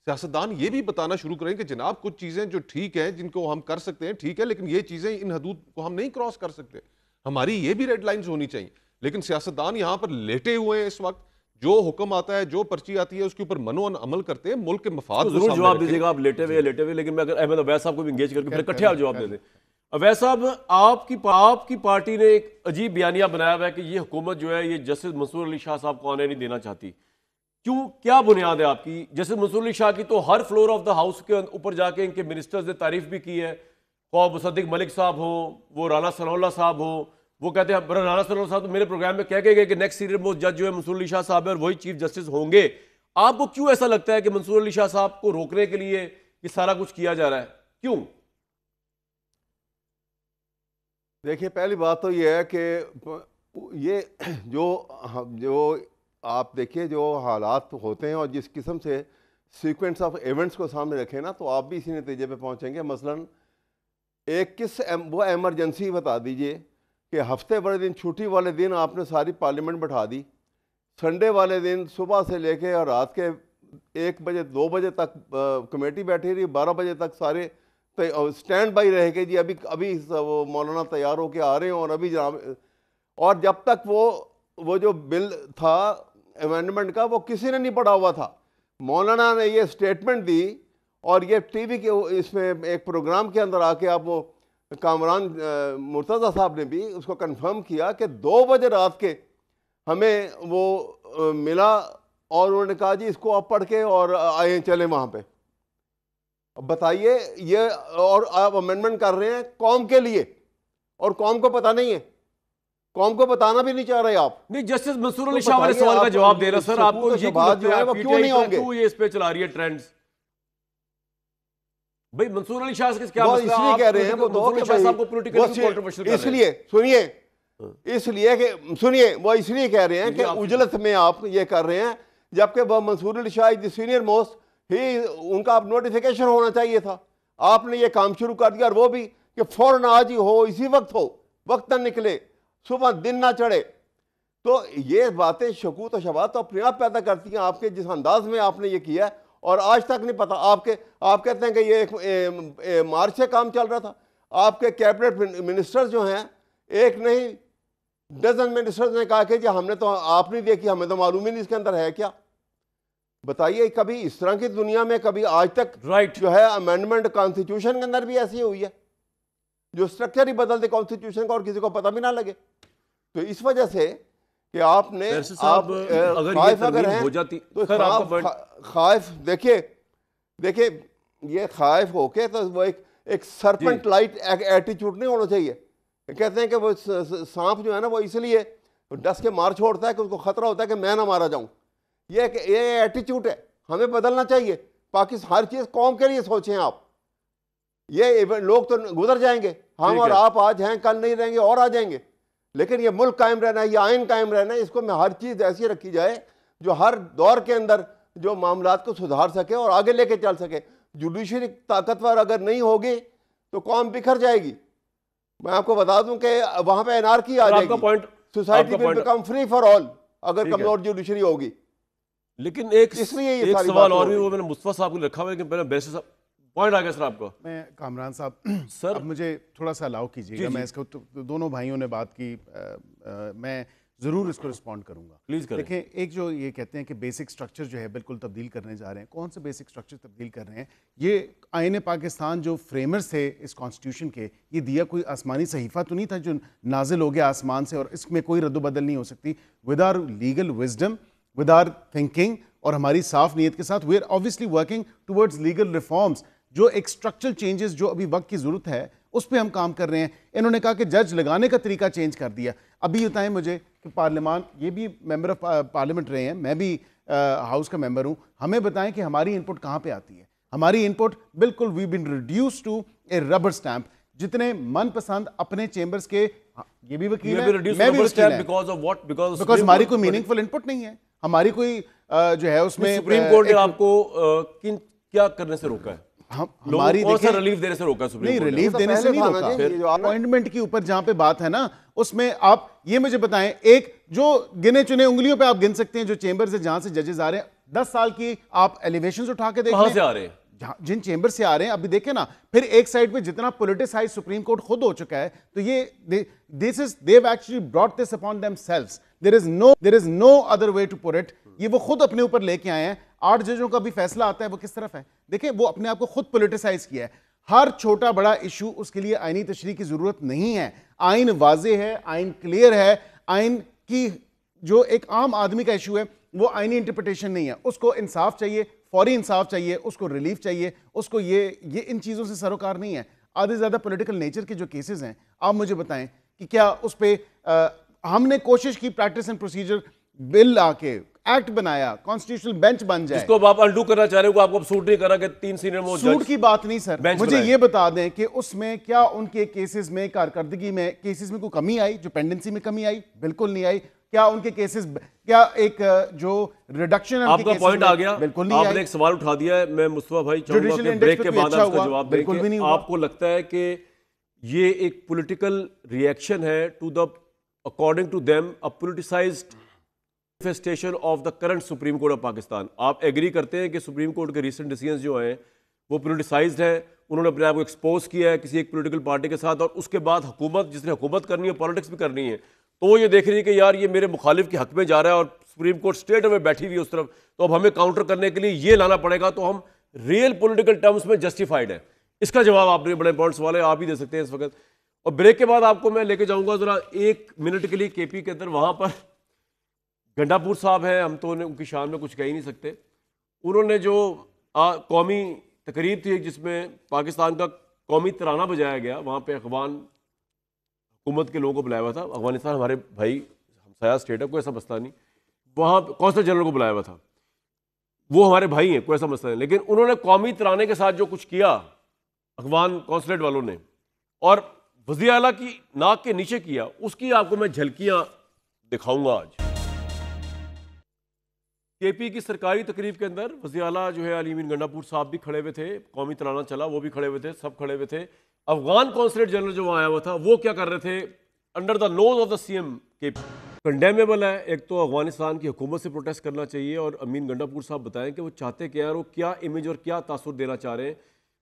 سیاستدان یہ بھی بتانا شروع کریں کہ جناب کچھ چیزیں جو ٹھیک ہیں جن کو ہم کر سکتے ہیں ٹھیک ہے, لیکن یہ چیزیں ان حدود کو ہم نہیں کراس کر سکتے, ہماری یہ بھی ریڈ لائنز ہونی چاہیے. لیکن سیاستدان یہاں پر لیٹے ہوئے ہیں اس وقت, جو حکم آتا ہے جو پرچی آتی ہے اس کے اوپر منو عمل کرتے ہیں, ملک کے مفاد ضرور جواب دیجیے گا آپ لیٹے ہوئے, لیکن میں اگر احمد اویس صاحب کو بھی انگیج کر کے پھر اکٹھے آپ جواب دے دیں. اویس صاحب, آپ کی پارٹی نے ایک عجیب بیانیہ بنایا ہوا ہے کہ یہ حکومت جو ہے یہ جسٹس منصور علی شاہ صاحب کو آنے نہیں دینا چاہتی. کیوں, کیا بنیاد ہے آپ کی؟ جسٹس منصور علی شاہ کی تو ہر فلور آف دا ہاؤس کے اوپر جا کے ان کے منسٹرز نے تعریف بھی کی ہے, خواہ مصدق ملک صاحب ہوں, وہ رانا ثناء اللہ صاحب ہوں. وہ کہتے ہیں رانا ثناء اللہ صاحب تو میرے پروگرام میں کہہ کے گئے کہ نیکسٹ سینئر موسٹ جج جو ہے منصور علی شاہ صاحب ہے اور وہی چیف جسٹس ہوں گے. آپ کو کیوں ایسا لگتا ہے کہ منصور علی شاہ صاحب کو روکنے کے لیے یہ سارا کچھ کیا جا رہا ہے, کیوں؟ دیکھیے, پہلی بات تو یہ ہے کہ یہ جو آپ دیکھیے جو حالات ہوتے ہیں اور جس قسم سے سیکوینس آف ایونٹس کو سامنے رکھیں نا, تو آپ بھی اسی نتیجے پہ پہنچیں گے. مثلاً وہ ایمرجنسی بتا دیجئے کہ ہفتے بڑے دن چھٹی والے دن آپ نے ساری پارلیمنٹ بٹھا دی, سنڈے والے دن صبح سے لے کے اور رات کے 1 بجے 2 بجے تک کمیٹی بیٹھی رہی, 12 بجے تک سارے سٹینڈ بائی رہے کہ جی ابھی وہ مولانا تیار ہو کے آ رہے ہیں اور ابھی جناب, اور جب تک وہ جو بل تھا امینڈمنٹ کا وہ کسی نے نہیں پڑھا ہوا تھا. مولانا نے یہ سٹیٹمنٹ دی اور یہ ٹی وی کے اس میں ایک پروگرام کے اندر آ کے آپ وہ کامران مرتضیٰ صاحب نے بھی اس کو کنفرم کیا کہ 2 بجے رات کے ہمیں وہ ملا اور انہوں نے کہا جی اس کو آپ پڑھ کے اور آئیں چلیں وہاں پہ. بتائیے, یہ اور آپ امینڈمنٹ کر رہے ہیں قوم کے لیے اور قوم کو پتہ نہیں ہے, قوم کو بتانا بھی نہیں چاہ رہے آپ. نہیں, جسٹس منصور علی شاہ والے سوال کا جواب دے رہا سر, آپ کو یہ بات جو ہے وہ کیوں نہیں ہوں گے, کیوں یہ اس پہ چلا رہی ہے ٹرینڈز؟ بھئی منصور علی شاہ سے کیا مسئلہ؟ وہ اس لیے کہہ رہے ہیں وہ دو کہ اس لیے سنیے وہ اس لیے کہہ رہے ہیں کہ اجلت میں آپ یہ کر رہے ہیں, جبکہ وہ منصور علی شاہ دی سینئر موسٹ ہی ان کا اب نوٹیفیکیشن ہونا چاہیے تھا. آپ نے یہ کام شروع کر دیا, اور وہ بھی کہ فوراً آج ہی ہو, اسی وقت ہو, وقت نہ نکلے, صبح دن نہ چڑھے. تو یہ باتیں شکوک و شبہات تو اپنے آپ پیدا کرتی ہیں آپ کے جس انداز میں آپ نے یہ کیا ہے, اور آج تک نہیں پتا. آپ کہتے ہیں کہ یہ ایک مارچ سے کام چل رہا تھا. آپ کے کیبنٹ منسٹر جو ہیں, ایک نہیں ڈزن منسٹرز نے کہا کہ جی ہم نے تو آپ نہیں دیکھی, ہمیں تو معلوم ہی نہیں اس کے اندر ہے کیا. بتائیے کبھی اس طرح کی دنیا میں کبھی آج تک جو ہے امینڈمنٹ کانسٹیٹیوشن کے اندر بھی ایسی ہوئی ہے جو اسٹرکچر ہی بدل دے کانسٹیٹیوشن کا اور کسی کو پتہ بھی نہ لگے. تو اس وجہ سے کہ آپ نے پیرسی صاحب اگر یہ خائف اگر ترمیم ہیں ہو جاتی تو سر آپ کا point خائف دیکھیے یہ خائف ہو کے تو وہ ایک سرپنٹ لائٹ ایٹیچیوڈ نہیں ہونا چاہیے. کہتے ہیں کہ وہ سانپ جو ہے نا وہ اس لیے ڈس کے مار چھوڑتا ہے کہ اس کو خطرہ ہوتا ہے کہ میں نہ مارا جاؤں. یہ ایٹیچیوڈ ہے, ہمیں بدلنا چاہیے. پاکستان ہر چیز قوم کے لیے سوچیں آپ. یہ لوگ تو گزر جائیں گے, ہم اور آپ آج ہیں کل نہیں رہیں گے اور آ جائیں گے, لیکن یہ ملک قائم رہنا ہے, یہ آئین قائم رہنا ہے. اس کو میں ہر چیز ایسی رکھی جائے جو ہر دور کے اندر جو معاملات کو سدھار سکے اور آگے لے کے چل سکے. جوڈیشری طاقتور اگر نہیں ہوگی تو قوم بکھر جائے گی. میں آپ کو بتا دوں کہ وہاں پہ انارکی آ جائے گی, society will become free for all اگر کمزور جوڈیشری ہوگی. لیکن ایک اس لیے یہ ایک ساری سوال باتیں اور بھی ہو وہ میں نے مصطفیٰ صاحب کو رکھا ہوا ہے, لیکن پہلے بیرسی صاحب پوائنٹ آ گیا سر آپ کو. میں کامران صاحب سر اب مجھے تھوڑا سا الاؤ کیجیے گا, میں اس کو دونوں بھائیوں نے بات کی, میں ضرور اس کو رسپونڈ کروں گا. پلیز کریں. دیکھیں ایک جو یہ کہتے ہیں کہ بیسک سٹرکچر جو ہے بالکل تبدیل کرنے جا رہے ہیں, کون سے بیسک سٹرکچر تبدیل کر رہے ہیں؟ یہ آئین پاکستان جو فریمرز تھے اس کانسٹیٹیوشن کے, یہ دیا کوئی آسمانی صحیفہ تو نہیں تھا جو نازل ہو گیا آسمان سے اور اس میں کوئی رد و بدل نہیں ہو سکتی. With our legal wisdom, with our thinking اور ہماری صاف نیت کے ساتھ, we are obviously working towards legal reforms. جو ایکسٹرکچرل چینجز جو ابھی وقت کی ضرورت ہے اس پہ ہم کام کر رہے ہیں. انہوں نے کہا کہ جج لگانے کا طریقہ چینج کر دیا. ابھی بتائیں مجھے کہ پارلیمان, یہ بھی ممبر آف پارلیمنٹ رہے ہیں, میں بھی ہاؤس کا ممبر ہوں, ہمیں بتائیں کہ ہماری ان پٹ کہاں پہ آتی ہے. ہماری ان پٹ بالکل we been reduce to a rubber stamp. جتنے من پسند اپنے چیمبرز کے, یہ بھی وکیل ہیں میں بھی وکیل ہیں, بیکاز ہماری کوئی میننگ فل ان پٹ نہیں ہے. ہماری کوئی جو ہے اس میں سپریم کورٹ نے آپ کو کیا کرنے سے روکا ہے؟ ہماری کون سا ریلیف دینے سے روکا سپریم نہیں, کورٹ نے؟ ریلیف دینے سے نہیں روکا. اپوائنٹمنٹ کے اوپر جہاں پہ بات ہے نا, اس میں آپ یہ مجھے بتائیں, ایک جو گنے چنے انگلیوں پہ آپ گن سکتے ہیں جو چیمبر سے جہاں سے ججز آ رہے ہیں, 10 سال کی آپ ایلیویشنز اٹھا کے دیکھ لیں کہاں سے آ رہے ہیں, جن چیمبر سے آ رہے ہیں. ابھی دیکھیں نا, پھر ایک سائڈ پہ جتنا پولیٹیسائز سپریم کورٹ خود ہو چکا ہے, تو یہ they've actually brought this upon themselves. There is no other way to put it. یہ وہ خود اپنے اوپر لے کے آئے ہیں. 8 ججوں کا بھی فیصلہ آتا ہے وہ کس طرف ہے, دیکھیں وہ اپنے آپ کو خود پولیٹیسائز کیا ہے. ہر چھوٹا بڑا ایشو اس کے لیے آئینی تشریح کی ضرورت نہیں ہے. آئین واضح ہے, آئین کلیئر ہے. آئین کی جو ایک عام آدمی کا ایشو ہے وہ آئینی انٹرپریٹیشن نہیں ہے, اس کو انصاف چاہیے, فوری انصاف چاہیے, اس کو ریلیف چاہیے, اس کو یہ ان چیزوں سے سروکار نہیں ہے. آدھے زیادہ پولیٹیکل نیچر کے جو کیسز ہیں, آپ مجھے بتائیں کہ کیا اس پہ ہم نے کوشش کی پریکٹس اینڈ پروسیجر بل آ کے ایکٹ بنایا, کانسٹیٹیوشنل بینچ بن جائے, جس کو آپ انڈو کرنا چاہ رہے ہو, آپ کو سوٹ نہیں کرا کہ 3 سینئر موسٹ سوٹ کی بات نہیں سر. مجھے یہ بتا دیں کہ اس میں کیا ان کے کیسز میں کارکردگی میں کیسز میں کوئی کمی آئی, جو پینڈنسی میں کمی آئی؟ بالکل نہیں آئی. کیا ان کے کیسز, کیا ایک جو ریڈکشن ہے آپ کا پوائنٹ آ گیا, بالکل نہیں آپ آئی. نے ایک سوال اٹھا دیا ہے, میں مصطفیٰ بھائی چاہوں گا کہ بریک کے بعد آپ اس کا جواب دیں کہ آپ کو لگتا ہے کہ یہ ایک پولیٹیکل ریئیکشن ہے to the according to them a politicized manifestation of the current supreme court of Pakistan. آپ ایگری کرتے ہیں کہ سپریم کورٹ کے ریسنٹ ڈیسیژنز جو ہیں وہ پولیٹیسائزڈ ہیں, انہوں نے اپنے آپ کو ایکسپوز کیا ہے کسی ایک پولیٹیکل پارٹی کے ساتھ, اور اس کے بعد حکومت جس نے حکومت کرنی ہے, پالیٹکس بھی کرنی ہے, تو وہ یہ دیکھ رہی ہے کہ یار یہ میرے مخالف کے حق میں جا رہا ہے اور سپریم کورٹ اسٹیٹ میں بیٹھی ہوئی ہے اس طرف, تو اب ہمیں کاؤنٹر کرنے کے لیے یہ لانا پڑے گا, تو ہم ریئل پولیٹیکل ٹرمز میں جسٹیفائڈ ہے. اس کا جواب آپ نے بڑے امپورٹنٹ سوال ہے, آپ ہی دے سکتے ہیں اس وقت. اور بریک کے بعد آپ کو میں لے کے جاؤں گا ذرا 1 منٹ کے لیے کے پی کے اندر. وہاں پر گنڈا پور صاحب ہیں, ہم تو ان کی شان میں کچھ کہہ ہی نہیں سکتے. انہوں نے جو قومی تقریب تھی جس میں پاکستان کا قومی ترانہ بجایا گیا, وہاں پہ افغان حکومت کے لوگوں کو بلایا ہوا تھا. افغانستان ہمارے بھائی ہمسایہ اسٹیٹ ہے, کوئی ایسا مسئلہ نہیں. وہاں قونصل جنرل کو بلایا ہوا تھا, وہ ہمارے بھائی ہیں, کوئی ایسا مسئلہ نہیں. لیکن انہوں نے قومی ترانے کے ساتھ جو کچھ کیا افغان قونصلیٹ والوں نے, اور وزیر اعلیٰ کی ناک کے نیچے کیا, اس کی آپ کو میں جھلکیاں دکھاؤں گا آج. کے پی کی سرکاری تقریب کے اندر وزیر اعلیٰ جو ہے علی امین گنڈا پور صاحب بھی کھڑے ہوئے تھے, قومی ترانہ چلا وہ بھی کھڑے ہوئے تھے, سب کھڑے ہوئے تھے. افغان قونصلیٹ جنرل جو وہاں آیا ہوا تھا وہ کیا کر رہے تھے, under the nose of the C M K P. کنڈیمیبل ہے, ایک تو افغانستان کی حکومت سے پروٹیسٹ کرنا چاہیے, اور امین گنڈا پور صاحب بتائیں کہ وہ چاہتے کیا ہیں, وہ کیا امیج اور کیا تاثر دینا چاہ رہے ہیں.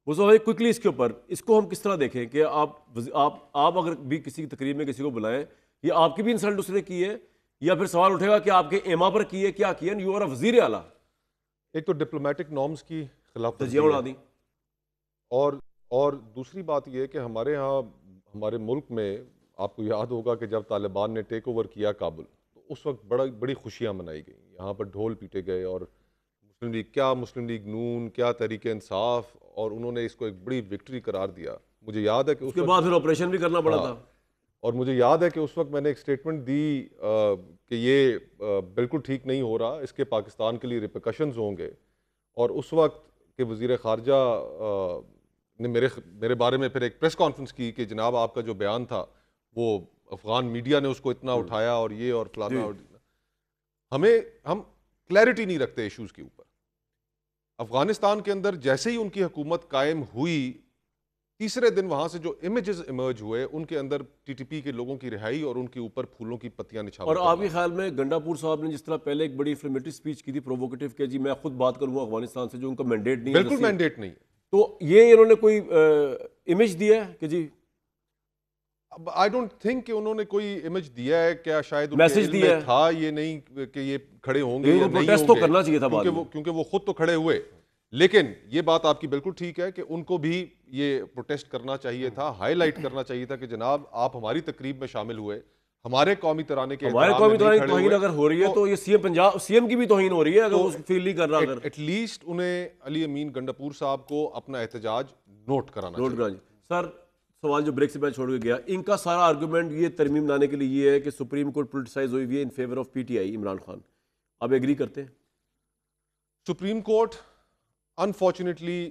وہ سب کوئکلی اس کے اوپر, اس کو ہم کس طرح دیکھیں کہ آپ اگر بھی کسی تقریب میں کسی کو بلائیں, یہ آپ کی بھی انسلٹ اس نے کی ہے, یا پھر سوال اٹھے گا کہ آپ کے ایما پر کی ہے, کیا کیا, یو آر اے وزیر اعلیٰ. ایک تو ڈپلومیٹک نارمز کی خلاف تجزیہ اڑا دی, اور دوسری بات یہ کہ ہمارے ہاں ہمارے ملک میں آپ کو یاد ہوگا کہ جب طالبان نے ٹیک اوور کیا کابل, تو اس وقت بڑی خوشیاں منائی گئیں, یہاں پر ڈھول پیٹے گئے, اور مسلم لیگ نون, کیا تحریک انصاف, اور انہوں نے اس کو ایک بڑی وکٹری قرار دیا. مجھے یاد ہے کہ اس کے بعد پھر آپریشن بھی کرنا پڑا تھا. اور مجھے یاد ہے کہ اس وقت میں نے ایک سٹیٹمنٹ دی کہ یہ بالکل ٹھیک نہیں ہو رہا, اس کے پاکستان کے لیے ریپرکشنز ہوں گے. اور اس وقت کے وزیر خارجہ نے میرے بارے میں پھر ایک پریس کانفرنس کی کہ جناب آپ کا جو بیان تھا وہ افغان میڈیا نے اس کو اتنا اٹھایا, اور یہ اور فلانا, اور ہم کلیئرٹی نہیں رکھتے ایشوز کے اوپر. افغانستان کے اندر جیسے ہی ان کی حکومت قائم ہوئی, تیسرے دن وہاں سے جو امیجز ایمرج ہوئے, ان کے اندر ٹی ٹی پی کے لوگوں کی رہائی اور ان کے اوپر پھولوں کی پتیاں نچھاور. اور آپ کے خیال میں گنڈا پور صاحب نے جس طرح پہلے ایک بڑی انفلیمیٹری سپیچ کی تھی پرووکیٹو کہ جی میں خود بات کروں گا افغانستان سے, جو ان کا مینڈیٹ نہیں ہے, بالکل مینڈیٹ نہیں, تو یہ انہوں نے کوئی امیج دیا ہے کہ جی آئی ڈونٹ تھنک کہ انہوں نے کوئی امیج دیا ہے, کیا شاید میسج دیا تھا یہ نہیں کہ یہ کھڑے ہوں گے یا نہیں پروٹیسٹ تو کرنا چاہیے تھا بعد میں, کیونکہ وہ خود تو کھڑے ہوئے. لیکن یہ بات آپ کی بالکل ٹھیک ہے کہ ان کو بھی یہ پروٹیسٹ کرنا چاہیے تھا, ہائی لائٹ کرنا چاہیے تھا کہ جناب آپ ہماری تقریب میں شامل ہوئے, ہمارے قومی ترانے کے ہمارے قومی ترانے کی توہین اگر ہو رہی ہے تو یہ سی ایم کی بھی توہین ہو رہی ہے اگر وہ فیل نہیں کر رہا. اگر ایٹ لیسٹ انہیں علی امین گنڈاپور صاحب کو اپنا احتجاج نوٹ کرانا چاہیے. سر سوال جو بریک سے پہلے چھوڑ کے گیا, ان کا سارا آرگومنٹ یہ ترمیم لانے کے لیے یہ ہے کہ سپریم کورٹ پولیٹیسائز ہوئی ہوئی ہے in favour of P T I Imran Khan. آپ ایگری کرتے ہیں؟ Supreme court unfortunately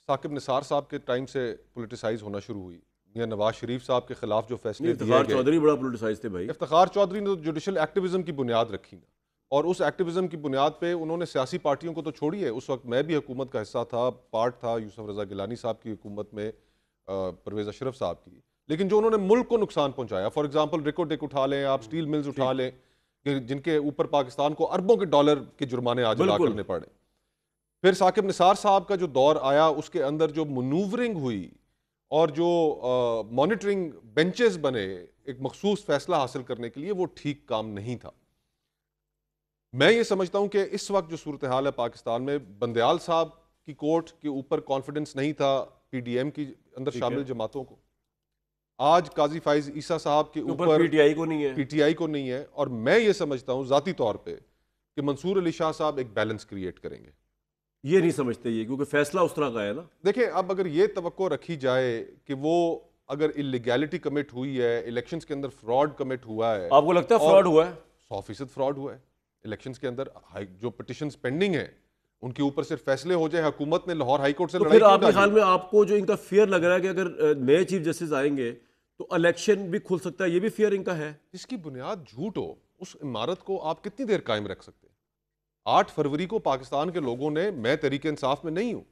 Saqib Nisar صاحب کے ٹائم سے پولیٹیسائز ہونا شروع ہوئی. میاں نواز شریف صاحب کے خلاف جو فیصلے دیے گئے, افتخار چودھری بڑا پولیٹیسائز تھے بھائی. افتخار چودھری نے تو جوڈیشل ایکٹیویزم کی بنیاد رکھی نا, اور اس ایکٹیویزم کی بنیاد پہ انہوں نے سیاسی پارٹیوں کو تو چھوڑی ہے. اس وقت میں بھی حکومت کا حصہ تھا, پارٹ تھا یوسف رضا گیلانی صاحب کی حکومت میں, پرویز اشرف صاحب کی, لیکن جو انہوں نے ملک کو نقصان پہنچایا, فار ایگزامپل ریکو ڈیک اٹھا لیں آپ, اسٹیل ملز اٹھا لیں, جن کے اوپر پاکستان کو اربوں کے ڈالر کے جرمانے آج ادا کرنے پڑے. پھر ثاقب نثار صاحب کا جو دور آیا, اس کے اندر جو منوورنگ ہوئی اور جو مانیٹرنگ بینچز بنے ایک مخصوص فیصلہ حاصل کرنے کے لیے, وہ ٹھیک کام نہیں تھا. میں یہ سمجھتا ہوں کہ اس وقت جو صورتحال ہے پاکستان میں, بندیال صاحب کی کورٹ کے اوپر کانفیڈنس نہیں تھا پی ڈی ایم کی اندر شامل جماعتوں کو, آج قاضی فائز عیسیٰ صاحب کے اوپر پی ٹی آئی کو نہیں ہے. اور میں یہ سمجھتا ہوں ذاتی طور پہ کہ منصور علی شاہ صاحب ایک بیلنس کریٹ کریں گے. یہ نہیں سمجھتے یہ, کیونکہ فیصلہ اس طرح کا ہے نا. دیکھیں اب اگر یہ توقع رکھی جائے کہ وہ اگر اللیگیلٹی کمٹ ہوئی ہے, الیکشنز کے اندر فراڈ کمٹ ہوا ہے, آپ کو لگتا ہے فراڈ ہوا ہے؟ 100% فراڈ ہوا ہے الیکشنز کے اندر. جو پٹیشنز پینڈنگ ہیں ان کے اوپر صرف فیصلے ہو جائے, حکومت نے لاہور ہائی کورٹ سے لڑائی. پھر آپ کے خیال میں آپ کو جو ان کا فیئر لگ رہا ہے کہ اگر نئے چیف جسٹس آئیں گے تو الیکشن بھی کھل سکتا ہے, یہ بھی فیئر ان کا ہے؟ جس کی بنیاد جھوٹ ہو, اس عمارت کو آپ کتنی دیر قائم رکھ سکتے ہیں؟ 8 فروری کو پاکستان کے لوگوں نے, میں تحریک انصاف میں نہیں ہوں,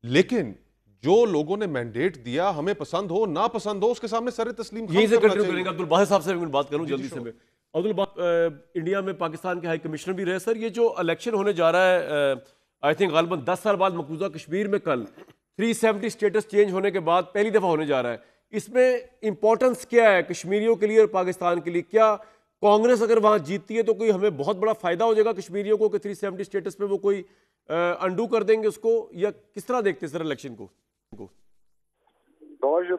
لیکن جو لوگوں نے مینڈیٹ دیا, ہمیں پسند ہو نہ پسند ہو, اس کے سامنے سر تسلیم یہی سے کنٹینیو کریں گے. عبدالباسط صاحب سے بات کروں جلدی سے. عبدالباسط انڈیا میں پاکستان کے ہائی کمشنر بھی رہے. سر یہ جو الیکشن ہونے جا رہا ہے, آئی تھنک غالباً 10 سال بعد مقبوضہ کشمیر میں کل 370 اسٹیٹس چینج ہونے کے بعد پہلی دفعہ ہونے جا رہا ہے, اس میں امپورٹنس کیا ہے کشمیریوں کے لیے اور پاکستان کے لیے؟ کیا کانگریس اگر وہاں جیتتی ہے تو کوئی ہمیں بہت بڑا فائدہ ہو جائے گا کشمیریوں کو کہ 370 اسٹیٹس پہ وہ کوئی انڈو کر دیں گے اس کو, یا کس طرح دیکھتے ہیں سر الیکشن کو؟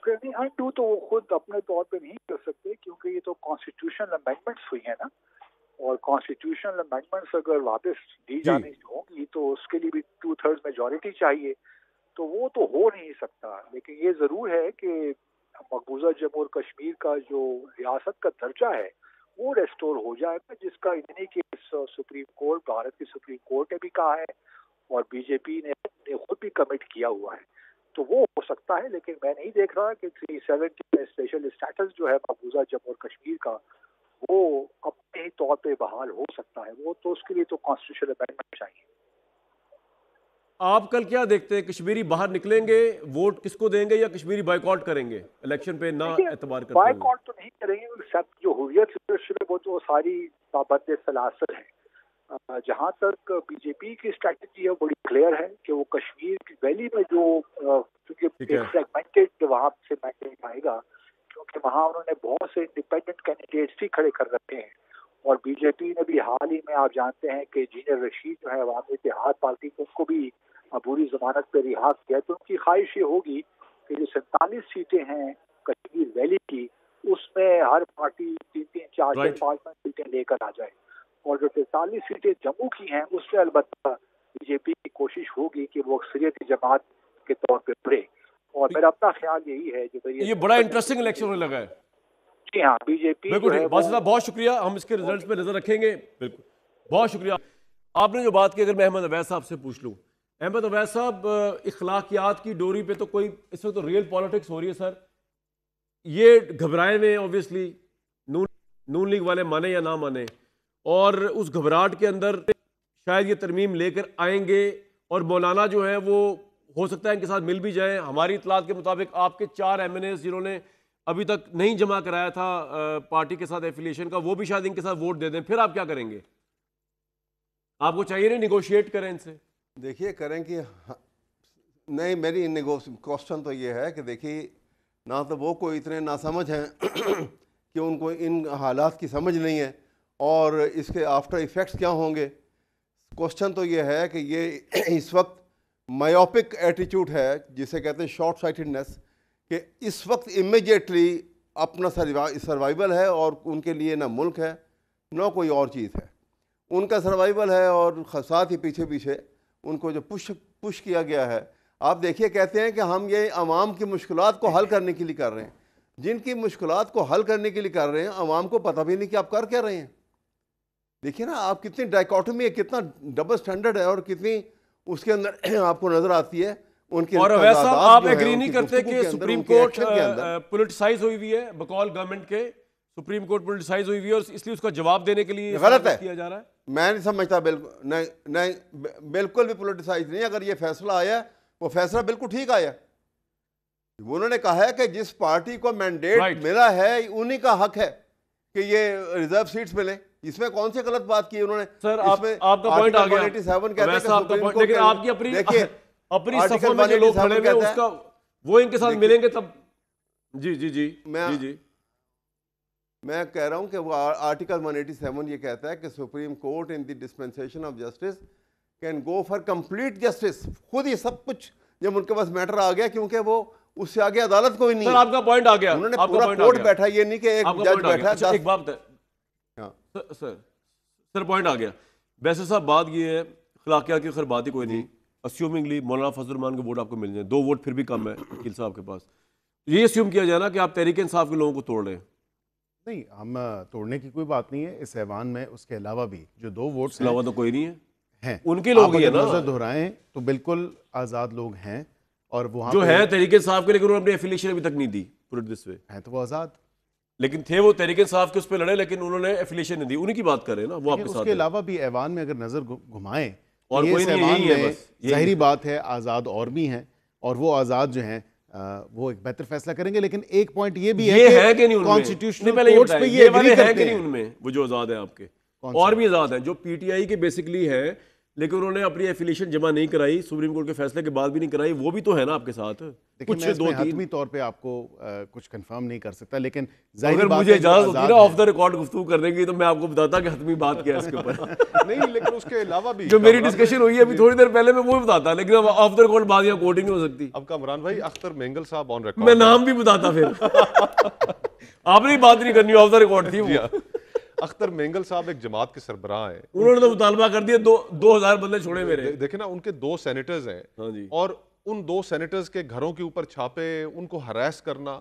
نہیں, انڈو تو وہ خود اپنے طور پہ نہیں کر سکتے, کیونکہ یہ تو کانسٹیٹیوشنل امینڈمنٹس ہوئی ہیں نا, اور کانسٹیٹیوشنل امینڈمنٹس اگر واپس دی جانی ہوں گی تو اس کے لیے بھی 2/3 میجورٹی چاہیے, تو وہ تو ہو نہیں سکتا. لیکن یہ ضرور ہے کہ مقبوضہ جموں اور کشمیر کا جو ریاست کا درجہ ہے وہ ریسٹور ہو جائے گا, جس کا انہی کے سپریم کورٹ, بھارت کی سپریم کورٹ نے بھی کہا ہے اور بی جے پی نے خود بھی کمٹ کیا ہوا ہے. تو وہ ہو سکتا ہے, لیکن میں نہیں دیکھ رہا کہ 370 میں اسپیشل اسٹیٹس جو ہے مقبوضہ جموں اور کشمیر کا وہ اپنے ہی طور پہ بحال ہو سکتا ہے. وہ تو اس کے لیے تو کانسٹیٹیوشنل امینڈمنٹ چاہیے. آپ کل کیا دیکھتے ہیں, کشمیری باہر نکلیں گے, ووٹ کس کو دیں گے, یا کشمیری بائیکاٹ کریں گے الیکشن پہ نہ اعتبار کرتے ہوئے؟ بائیکاٹ تو نہیں کریں گے, سب جو ہوریت لیڈرشپ ہے وہ تو ساری پابند سلاسل ہے. جہاں تک بی جے پی کی اسٹریٹجی ہے بڑی کلیئر ہے کہ وہ کشمیر کی ویلی میں جو چونکہ ایک فریگمنٹڈ وہاں سے مینڈیٹ آئے گا, کیونکہ وہاں انہوں نے بہت سے انڈیپینڈنٹ کینڈیڈیٹس بھی کھڑے کر رکھے ہیں, اور بی جے پی نے بھی حال ہی میں آپ جانتے ہیں کہ انجینئر رشید جو ہے عوامی اتحاد پارٹی کو, ان کو بھی عبوری ضمانت پہ رہا کیا. تو ان کی خواہش یہ ہوگی کہ جو 47 سیٹیں ہیں کشمیر ویلی کی اس میں ہر پارٹی 3-3, 4-4, Right. 5-5 سیٹیں لے کر آ جائے. اور جو 43 سیٹیں جموں کی ہیں اس میں البتہ بی جے پی کی کوشش ہوگی کہ وہ اکثریتی جماعت کے طور پہ بڑھے. اور میرا اپنا خیال یہی ہے جو یہ بڑا انٹرسٹنگ الیکشن ہونے لگا ہے. جی ہاں, بی جے پی بالکل جو ہے ٹھیک. باسط صاحب بہت شکریہ, ہم اس کے ریزلٹس پہ نظر رکھیں گے. بالکل بہت شکریہ. آپ نے جو بات کی, اگر میں احمد اویس صاحب سے پوچھ لوں, احمد اویس صاحب اخلاقیات کی ڈوری پہ تو کوئی اس وقت تو ریئل پالیٹکس ہو رہی ہے سر. یہ گھبرائے ہوئے اوبیسلی نون لیگ والے مانے یا نہ مانے, اور اس گھبراہٹ کے اندر شاید یہ ترمیم لے کر آئیں گے, اور مولانا جو ہے وہ ہو سکتا ہے ان کے ساتھ مل بھی جائیں. ہماری اطلاعات کے مطابق آپ کے 4 MNAs جنہوں نے ابھی تک نہیں جمع کرایا تھا پارٹی کے ساتھ ایفیلیشن کا, وہ بھی شاید ان کے ساتھ ووٹ دے دیں. پھر آپ کیا کریں گے؟ آپ کو چاہیے نہیں نیگوشیٹ کریں ان سے؟ دیکھیے کریں کہ نہیں, میری کوشچن تو یہ ہے کہ دیکھیے نہ تو وہ کوئی اتنے ناسمجھ ہیں کہ ان کو ان حالات کی سمجھ نہیں ہے اور اس کے آفٹر ایفیکٹس کیا ہوں گے. کوشچن تو یہ ہے کہ یہ اس وقت مایوپک ایٹیچیوڈ ہے جسے کہتے ہیں شارٹ سائٹڈنس, کہ اس وقت امیجیٹلی اپنا سروائیول ہے اور ان کے لیے نہ ملک ہے نہ کوئی اور چیز ہے. ان کا سروائیول ہے اور ساتھ ہی پیچھے ان کو جو پش کیا گیا ہے. آپ دیکھیے کہتے ہیں کہ ہم یہ عوام کی مشکلات کو حل کرنے کے لیے کر رہے ہیں. جن کی مشکلات کو حل کرنے کے لیے کر رہے ہیں عوام کو پتہ بھی نہیں کہ آپ کر کیا رہے ہیں. دیکھیے نا آپ کتنی ڈائیکاٹمی ہے, کتنا ڈبل سٹینڈرڈ ہے اور کتنی اس کے اندر آپ کو نظر آتی ہے ان کی. اور اویس صاحب آپ ایگری نہیں کرتے کہ سپریم کورٹ پولیٹیسائز ہوئی ہے بقول گورنمنٹ کے؟ سپریم کورٹ پولیٹیسائز ہوئی ہے اور اس لیے اس کا جواب دینے کے لیے غلط ہے کیا جا رہا ہے. میں نہیں سمجھتا, نہیں بالکل بھی پولیٹیسائز نہیں. اگر یہ فیصلہ آیا وہ فیصلہ بالکل ٹھیک آیا. انہوں نے کہا ہے کہ جس پارٹی کو مینڈیٹ ملا ہے انہی کا حق ہے کہ یہ ریزرو سیٹس ملیں. اس میں کون سی غلط بات کی انہوں نے؟ سر آپ کا پوائنٹ آ گیا, لیکن آپ کی اپنی صفوں میں جو لوگ کھڑے ہوئے اس کا وہ ان کے ساتھ ملیں گے تب. جی میں کہہ رہا ہوں کہ وہ آرٹیکل 187 یہ کہتا ہے کہ supreme Court in the dispensation of justice can go for complete justice. خود ہی سب کچھ جب ان کے پاس میٹر آ گیا, کیونکہ وہ اس سے آگے عدالت کوئی نہیں. سر آپ کا پوائنٹ آ گیا, انہوں نے پورا کورٹ بیٹھا, یہ نہیں کہ ایک جج بیٹھا. ایک بات ہے سر پوائنٹ آ گیا. ویسے صاحب بات یہ ہے, اخلاقیات کی خیر بات ہی کوئی نہیں. اسیومنگلی مولانا فضل الرحمان کے ووٹ آپ کو مل جائیں, 2 ووٹ پھر بھی کم ہے وکیل صاحب کے پاس. یہ اسیوم کیا جائے نا کہ آپ تحریک انصاف کے لوگوں کو توڑ رہے ہیں. نہیں, ہم توڑنے کی کوئی بات نہیں ہے. اس ایوان میں اس کے علاوہ بھی جو 2 ووٹس علاوہ تو کوئی نہیں ہے, ہیں ان کے لوگ ہی ہیں نا. نظر دہرائیں تو بالکل آزاد لوگ ہیں, اور وہاں جو ہیں تحریک انصاف کے, لیکن انہوں نے اپنی ایفیلیشن ابھی تک نہیں دی. پٹ اٹ دس وے, ہیں تو وہ آزاد, لیکن تھے وہ تحریک انصاف کے اس پہ لڑے, لیکن انہوں نے ایفیلیشن نہیں دی. انہی کی بات کر رہے ہیں نا, وہ آپ کے ساتھ. اس کے علاوہ بھی ایوان میں اگر نظر گھمائیں اور کوئی نہیں ہے, بس ظاہری بات ہے آزاد اور بھی ہیں, اور وہ آزاد جو ہیں وہ ایک بہتر فیصلہ کریں گے. لیکن ایک پوائنٹ یہ بھی ہے کہ کانسٹیٹیوشنل کورٹس پہ یہ ایگری کرتے ہیں. ان میں وہ جو آزاد ہیں آپ کے اور بھی آزاد ہیں جو پی ٹی آئی کے بیسکلی ہے, لیکن انہوں نے اپنی ایفیلیشن جمع نہیں کرائی, سپریم کورٹ کے فیصلے کے بعد بھی نہیں کرائی. وہ بھی تو ہے نا آپ کے ساتھ. کچھ میں حتمی طور پہ آپ کو کچھ کنفرم نہیں کر سکتا, لیکن اگر مجھے اجازت ہوتی نا آف دا ریکارڈ گفتگو کرنے کی تو میں آپ کو بتاتا کہ حتمی بات کیا ہے اس کے اوپر. نہیں, لیکن اس کے علاوہ بھی جو میری ڈسکشن ہوئی ہے ابھی تھوڑی دیر پہلے میں وہ بتاتا, لیکن آف دا ریکارڈ بات یہاں کوٹنگ نہیں ہو سکتی. اب کامران بھائی اختر مینگل صاحب آن ریکارڈ, میں نام بھی بتاتا پھر. آپ نے بات نہیں کرنی, آف دا ریکارڈ تھی وہ. اختر مینگل صاحب ایک جماعت کے سربراہ ہیں, انہوں نے تو مطالبہ کر دیا 2000 بندے چھوڑے میرے. دیکھیں نا ان کے 2 سینیٹرز ہیں, اور ان 2 سینیٹرز کے گھروں کے اوپر چھاپے, ان کو ہراس کرنا,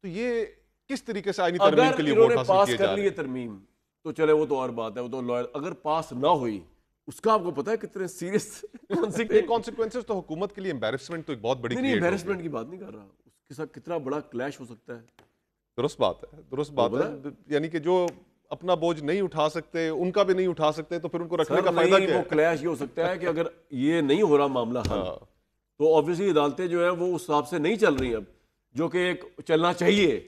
تو یہ کس طریقے سے آئینی ترمیم کے لیے ووٹ حاصل پاس کیے جا کر رہے لیے ترمیم تو چلے وہ تو اور بات ہے, وہ تو لائر. اگر پاس نہ ہوئی اس کا آپ کو پتا ہے کتنے سیریس کانسیکوینسز تو حکومت کے لیے امبیرسمنٹ تو ایک بہت بڑی نہیں, امبیرسمنٹ کی بات نہیں کر رہا, اس کے ساتھ کتنا بڑا کلیش ہو سکتا ہے. درست بات ہے, یعنی کہ جو اپنا بوجھ نہیں اٹھا سکتے ان کا بھی نہیں اٹھا سکتے, تو پھر ان کو رکھنے کا فائدہ کیا ہے؟ وہ کلیش یہ ہو سکتا ہے کہ اگر یہ نہیں ہو رہا معاملہ حل تو obviously عدالتیں جو ہیں وہ اس حساب سے نہیں چل رہی اب جو کہ ایک چلنا چاہیے.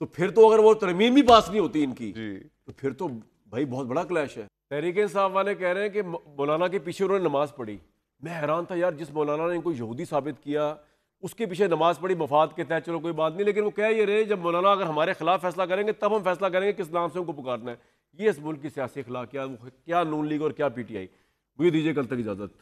تو پھر تو اگر وہ ترمیم بھی پاس نہیں ہوتی ان کی تو پھر تو بھائی بہت بڑا کلیش ہے. تحریک انصاف والے کہہ رہے ہیں کہ مولانا کے پیچھے انہوں نے نماز پڑھی. میں حیران تھا یار, جس مولانا نے ان کو یہودی ثابت کیا اس کے پیچھے نماز پڑھی مفاد کے تحت, چلو کوئی بات نہیں, لیکن وہ کہہ یہ رہے جب مولانا اگر ہمارے خلاف فیصلہ کریں گے تب ہم فیصلہ کریں گے کس نام سے ان کو پکارنا ہے. یہ اس ملک کی سیاسی اخلاق کیا نون لیگ اور کیا پی ٹی آئی. مجھے دیجیے کل تک اجازت.